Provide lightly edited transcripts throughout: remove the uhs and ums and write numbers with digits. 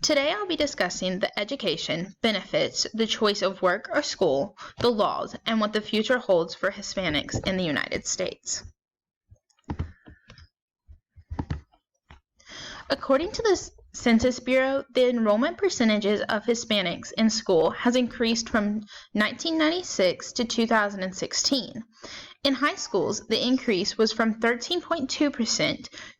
Today I'll be discussing the education, benefits, the choice of work or school, the laws, and what the future holds for Hispanics in the United States. According to the Census Bureau, the enrollment percentages of Hispanics in school has increased from 1996 to 2016. In high schools, the increase was from 13.2%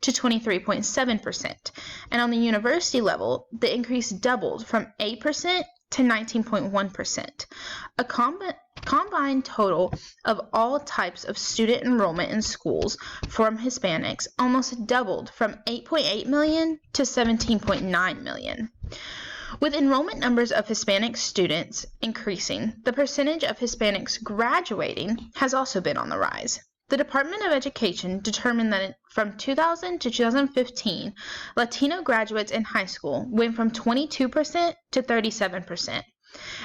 to 23.7%, and on the university level, the increase doubled from 8% to 19.1%. A combined total of all types of student enrollment in schools from Hispanics almost doubled from 8.8 million to 17.9 million. With enrollment numbers of Hispanic students increasing, the percentage of Hispanics graduating has also been on the rise. The Department of Education determined that from 2000 to 2015, Latino graduates in high school went from 22% to 37%,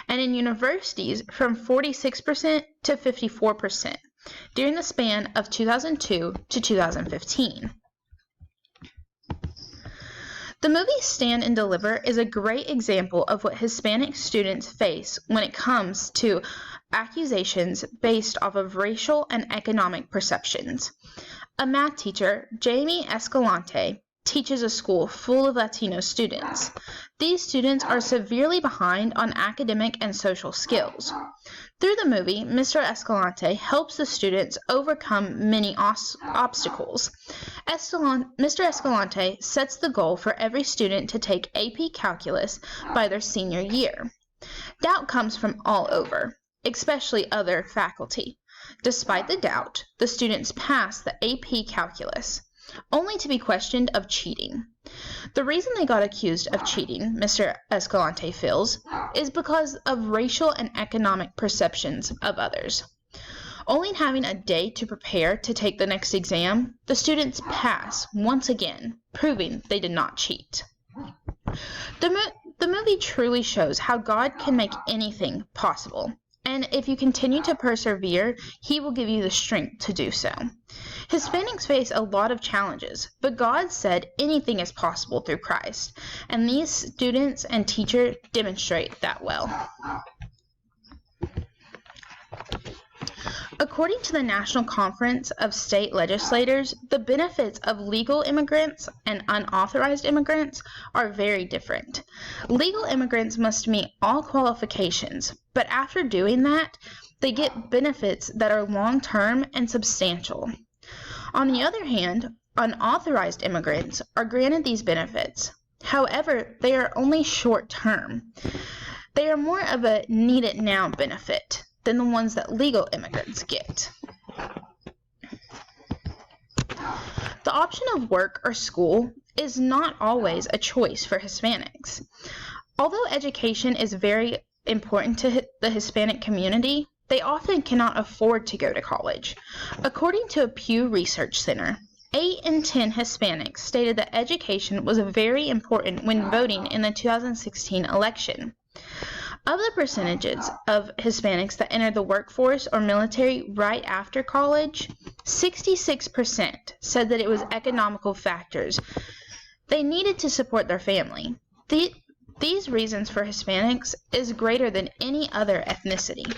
and in universities from 46% to 54% during the span of 2002 to 2015. The movie Stand and Deliver is a great example of what Hispanic students face when it comes to accusations based off of racial and economic perceptions. A math teacher, Jamie Escalante, teaches a school full of Latino students. These students are severely behind on academic and social skills. Through the movie, Mr. Escalante helps the students overcome many obstacles. Mr. Escalante sets the goal for every student to take AP Calculus by their senior year. Doubt comes from all over, especially other faculty. Despite the doubt, the students pass the AP Calculus, only to be questioned of cheating. The reason they got accused of cheating, Mr. Escalante feels, is because of racial and economic perceptions of others. Only having a day to prepare to take the next exam, the students pass once again, proving they did not cheat. The movie truly shows how God can make anything possible, and if you continue to persevere, He will give you the strength to do so. Hispanics face a lot of challenges, but God said anything is possible through Christ, and these students and teachers demonstrate that well. According to the National Conference of State Legislators, the benefits of legal immigrants and unauthorized immigrants are very different. Legal immigrants must meet all qualifications, but after doing that, they get benefits that are long-term and substantial. On the other hand, unauthorized immigrants are granted these benefits. However, they are only short-term. They are more of a need-it-now benefit than the ones that legal immigrants get. The option of work or school is not always a choice for Hispanics. Although education is very important to the Hispanic community, they often cannot afford to go to college. According to a Pew Research Center, 8 in 10 Hispanics stated that education was very important when voting in the 2016 election. Of the percentages of Hispanics that entered the workforce or military right after college, 66% said that it was economical factors. They needed to support their family. These reasons for Hispanics is greater than any other ethnicity.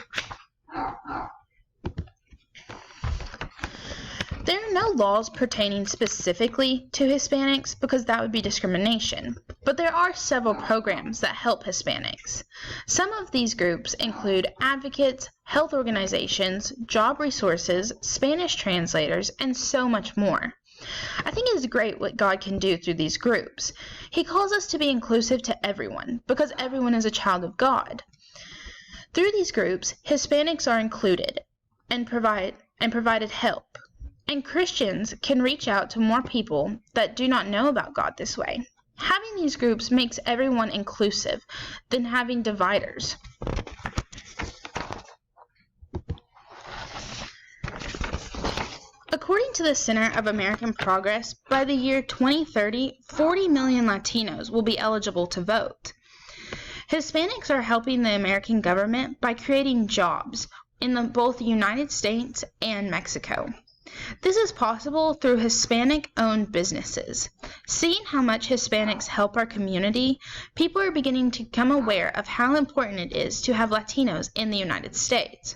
There are no laws pertaining specifically to Hispanics because that would be discrimination, but there are several programs that help Hispanics. Some of these groups include advocates, health organizations, job resources, Spanish translators, and so much more. I think it is great what God can do through these groups. He calls us to be inclusive to everyone because everyone is a child of God. Through these groups, Hispanics are included and provided help. And Christians can reach out to more people that do not know about God this way. Having these groups makes everyone inclusive than having dividers. According to the Center of American Progress, by the year 2030, 40 million Latinos will be eligible to vote. Hispanics are helping the American government by creating jobs in both the United States and Mexico. This is possible through Hispanic-owned businesses. Seeing how much Hispanics help our community, people are beginning to become aware of how important it is to have Latinos in the United States.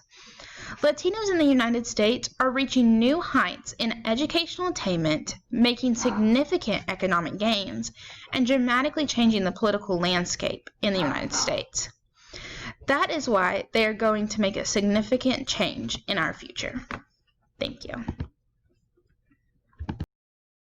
Latinos in the United States are reaching new heights in educational attainment, making significant economic gains, and dramatically changing the political landscape in the United States. That is why they are going to make a significant change in our future. Thank you.